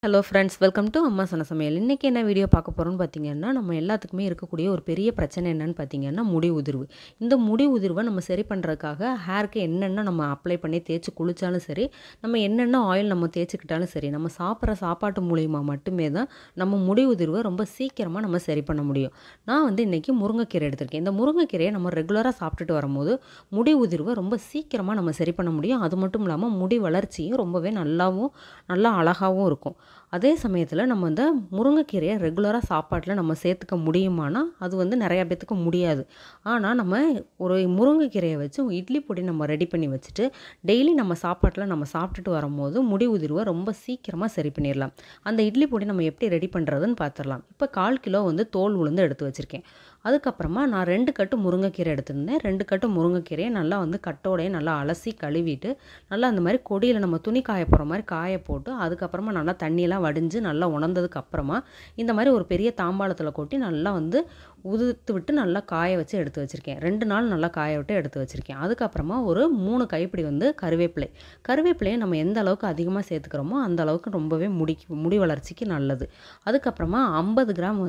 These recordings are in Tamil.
ஹலோ ஃப்ரெண்ட்ஸ், வெல்கம் டு அம்மா சொன்ன சமையல். இன்றைக்கி என்ன வீடியோ பார்க்க போகிறோன்னு பார்த்தீங்கன்னா, நம்ம எல்லாத்துக்குமே இருக்கக்கூடிய ஒரு பெரிய பிரச்சனை என்னென்னு பார்த்தீங்கன்னா, முடி உதிர்வு. இந்த முடி உதிர்வை நம்ம சரி பண்ணுறதுக்காக ஹேருக்கு என்னென்ன நம்ம அப்ளை பண்ணி தேய்ச்சி குளித்தாலும் சரி, நம்ம என்னென்ன ஆயில் நம்ம தேய்ச்சிக்கிட்டாலும் சரி, நம்ம சாப்பிட்ற சாப்பாட்டு மூலிமா மட்டுமே தான் நம்ம முடி உதிர்வை ரொம்ப சீக்கிரமாக நம்ம சரி பண்ண முடியும். நான் இன்றைக்கி முருங்கைக்கீரை எடுத்திருக்கேன். இந்த முருங்கைக்கீரையை நம்ம ரெகுலராக சாப்பிட்டுட்டு வரும்போது முடி உதிர்வை ரொம்ப சீக்கிரமாக நம்ம சரி பண்ண முடியும். அது மட்டும் இல்லாமல் முடி வளர்ச்சியும் ரொம்பவே நல்லா அழகாகவும் இருக்கும். அதே சமயத்தில் நம்ம முருங்கைக்கீரையை ரெகுலராக சாப்பாட்டில் நம்ம சேர்த்துக்க முடியுமானா அது நிறையா பேத்துக்கு முடியாது. ஆனால் நம்ம ஒரு முருங்கைக்கீரையை வச்சு இட்லி பொடி நம்ம ரெடி பண்ணி வச்சுட்டு டெய்லி நம்ம சாப்பாட்டில் நம்ம சாப்பிட்டுட்டு வரும்போது முடி உதிர்வை ரொம்ப சீக்கிரமாக சரி பண்ணிடலாம். அந்த இட்லி பொடி நம்ம எப்படி ரெடி பண்ணுறதுன்னு பார்த்துடலாம். இப்போ 1/4 கிலோ தோல் உளுந்து எடுத்து வச்சுருக்கேன். அதுக்கப்புறமா நான் 2 கட்டு முருங்கைக்கீரை எடுத்திருந்தேன். 2 கட்டு முருங்கைக்கீரையை நல்லா கட்டோடையே நல்லா அலசி கழுவிட்டு நல்லா அந்த மாதிரி கொடியில் நம்ம துணி காய போகிற மாதிரி காய போட்டு அதுக்கப்புறமா நல்லா தண்ணியெல்லாம் வடிஞ்சு நல்லா உணர்ந்ததுக்கு அப்புறமா இந்த மாதிரி ஒரு பெரிய தாம்பாளத்தில் கொட்டி நல்லா உதுத்து விட்டு நல்லா காய வச்சு எடுத்து வச்சுருக்கேன். 2 நாள் நல்லா காய விட்டு எடுத்து வச்சுருக்கேன். அதுக்கப்புறமா ஒரு 3 கைப்பிடி கருவேப்பிலையை நம்ம எந்த அளவுக்கு அதிகமாக சேர்த்துக்கிறோமோ அந்த அளவுக்கு ரொம்பவே முடி வளர்ச்சிக்கு நல்லது. அதுக்கப்புறமா 50 கிராம்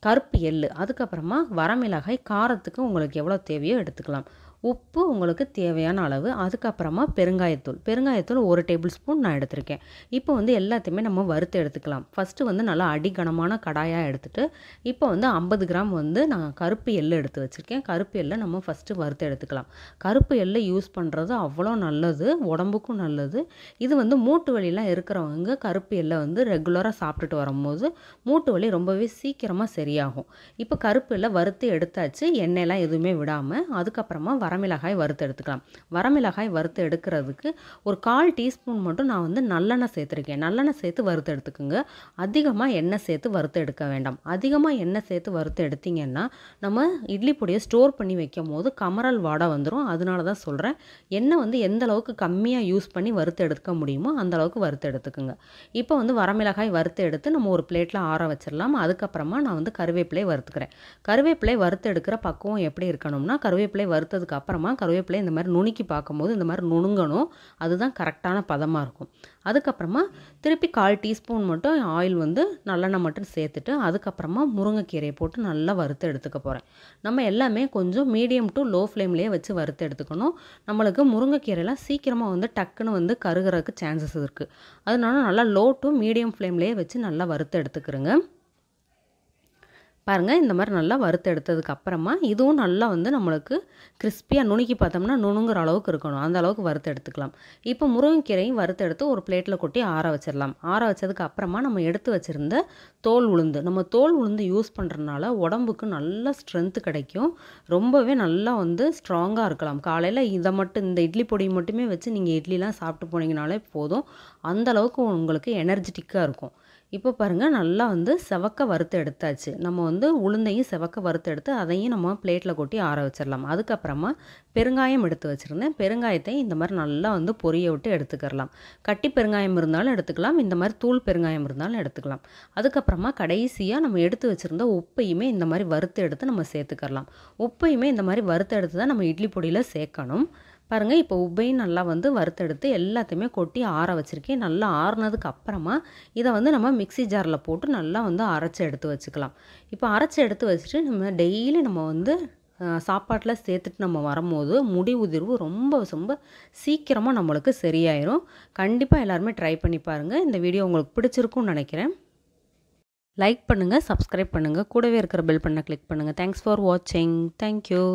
கருப்பு எள்ளு, அதுக்கப்புறமா வரமிளகாய், காரத்துக்கு உங்களுக்கு எவ்வளோ தேவையோ எடுத்துக்கலாம். உப்பு உங்களுக்கு தேவையான அளவு, அதுக்கப்புறமா பெருங்காயத்தூள் 1 டேபிள் ஸ்பூன் நான் எடுத்திருக்கேன். இப்போ எல்லாத்தையுமே நம்ம வறுத்து எடுத்துக்கலாம். ஃபஸ்ட்டு நல்லா அடிகனமான கடாயாக எடுத்துகிட்டு இப்போ 50 கிராம் நான் கருப்பு எள்ளு எடுத்து வச்சுருக்கேன். கருப்பு எள்ளை நம்ம ஃபஸ்ட்டு வறுத்து எடுத்துக்கலாம். கருப்பு எள்ளை யூஸ் பண்ணுறது அவ்வளோ நல்லது, உடம்புக்கும் நல்லது. இது மூட்டு வலிலாம் இருக்கிறவங்க கருப்பு எள்ளை ரெகுலராக சாப்பிட்டுட்டு வரும்போது மூட்டு வலி ரொம்பவே சீக்கிரமாக சரியாகும். இப்போ கருப்பு எள்ளை வறுத்து எடுத்தாச்சு, எண்ணெயெல்லாம் எதுவுமே விடாமல். அதுக்கப்புறமா வரமிளகாய் வறுத்து எடுத்துக்கலாம். வரமிளகாய் வறுத்து எடுக்கிறதுக்கு ஒரு 1/4 டீஸ்பூன் மட்டும் நான் நல்லெண்ணெய் சேர்த்துருக்கேன். நல்லெண்ணெய் சேர்த்து வறுத்து எடுத்துக்குங்க. அதிகமாக எண்ணெய் சேர்த்து வறுத்து எடுக்க வேண்டாம். அதிகமாக எண்ணெய் சேர்த்து வறுத்து எடுத்திங்கன்னா நம்ம இட்லி பொடியை ஸ்டோர் பண்ணி வைக்கும் போது கமறல் வாடை வந்துடும். அதனால தான் சொல்கிறேன், எண்ணெய் எந்த அளவுக்கு கம்மியாக யூஸ் பண்ணி வறுத்து எடுக்க முடியுமோ அந்த அளவுக்கு வறுத்து எடுத்துக்குங்க. இப்போ வரமிளகாய் வறுத்து எடுத்து நம்ம ஒரு பிளேட்டில் ஆற வச்சிடலாம். அதுக்கப்புறமா நான் கருவேப்பிலை வறுத்துக்கிறேன். கருவேப்பிலை வறுத்து எடுக்கிற பக்குவம் எப்படி இருக்கணும்னா, கருவேப்பிலை வறுத்ததுக்கு அப்புறமா கருவேப்பிலை இந்த மாதிரி நுணுக்கி பார்க்கும்போது இந்த மாதிரி நுணுங்கணும். அதுதான் கரெக்டான பதமாக இருக்கும். அதுக்கப்புறமா திருப்பி 1/4 டீஸ்பூன் மட்டும் ஆயில் நல்லெண்ணெய் மட்டும் சேர்த்துட்டு அதுக்கப்புறமா முருங்கைக்கீரையை போட்டு நல்லா வறுத்து எடுத்துக்க போகிறேன். நம்ம எல்லாமே கொஞ்சம் மீடியம் டு லோ ஃப்ளேம்லேயே வச்சு வறுத்து எடுத்துக்கணும். நம்மளுக்கு முருங்கைக்கீரைலாம் சீக்கிரமாக டக்குன்னு கருகிறதுக்கு சான்சஸ் இருக்குது. அதனால நல்லா லோ டு மீடியம் ஃப்ளேம்லேயே வச்சு நல்லா வறுத்து எடுத்துக்கிறேங்க. பாருங்கள், இந்த மாதிரி நல்லா வறுத்து எடுத்ததுக்கு அப்புறமா இதுவும் நல்லா நம்மளுக்கு கிறிஸ்பியாக நுணுக்கி பார்த்தோம்னா நுணுங்குற அளவுக்கு இருக்கணும். அந்த அளவுக்கு வறுத்து எடுத்துக்கலாம். இப்போ முருங்கைக்கீரையும் வறுத்து எடுத்து ஒரு பிளேட்டில் கொட்டி ஆற வச்சிடலாம். ஆற வச்சதுக்கு அப்புறமா நம்ம எடுத்து வச்சுருந்த நம்ம தோல் உளுந்து யூஸ் பண்ணுறதுனால உடம்புக்கு நல்ல ஸ்ட்ரென்த்து கிடைக்கும். ரொம்பவே நல்லா ஸ்ட்ராங்காக இருக்கலாம். காலையில் இந்த இட்லி பொடி மட்டுமே வச்சு நீங்கள் இட்லிலாம் சாப்பிட்டு போனீங்கனாலே போதும். அந்தளவுக்கு உங்களுக்கு எனர்ஜெட்டிக்காக இருக்கும். இப்போ பாருங்கள், நல்லா செவக்க வறுத்து எடுத்தாச்சு. நம்ம உளுந்தையும் செவக்க வறுத்து எடுத்து அதையும் நம்ம பிளேட்டில் கொட்டி ஆற வச்சிடலாம். அதுக்கப்புறமா பெருங்காயம் எடுத்து வச்சுருந்தேன். பெருங்காயத்தை இந்த மாதிரி நல்லா பொரிய விட்டு எடுத்துக்கிறலாம். கட்டி பெருங்காயம் இருந்தாலும் எடுத்துக்கலாம், இந்த மாதிரி தூள் பெருங்காயம் இருந்தாலும் எடுத்துக்கலாம். அதுக்கப்புறமா கடைசியாக நம்ம எடுத்து வச்சுருந்த உப்பையுமே இந்த மாதிரி வறுத்து எடுத்து நம்ம சேர்த்துக்கலாம். உப்பையுமே இந்த மாதிரி வறுத்து எடுத்து தான் நம்ம இட்லி பொடியில் சேர்க்கணும். பாருங்கள், இப்போ உப்பையும் நல்லா வறுத்தெடுத்து எல்லாத்தையுமே கொட்டி ஆற வச்சுருக்கேன். நல்லா ஆறுனதுக்கு அப்புறமா இதை நம்ம மிக்ஸி ஜாரில் போட்டு நல்லா அரைச்சி எடுத்து வச்சுக்கலாம். இப்போ அரைச்சி எடுத்து வச்சுட்டு நம்ம டெய்லி நம்ம சாப்பாட்டில் சேர்த்துட்டு நம்ம வரும்போது முடி உதிர்வு ரொம்ப சீக்கிரமாக நம்மளுக்கு சரியாயிரும். கண்டிப்பாக எல்லாருமே ட்ரை பண்ணி பாருங்கள். இந்த வீடியோ உங்களுக்கு பிடிச்சிருக்கும்னு நினைக்கிறேன். லைக் பண்ணுங்கள், சப்ஸ்கிரைப் பண்ணுங்கள், கூடவே இருக்கிற பெல் பட்டனை கிளிக் பண்ணுங்கள். தேங்க்ஸ் ஃபார் வாட்சிங். தேங்க்யூ.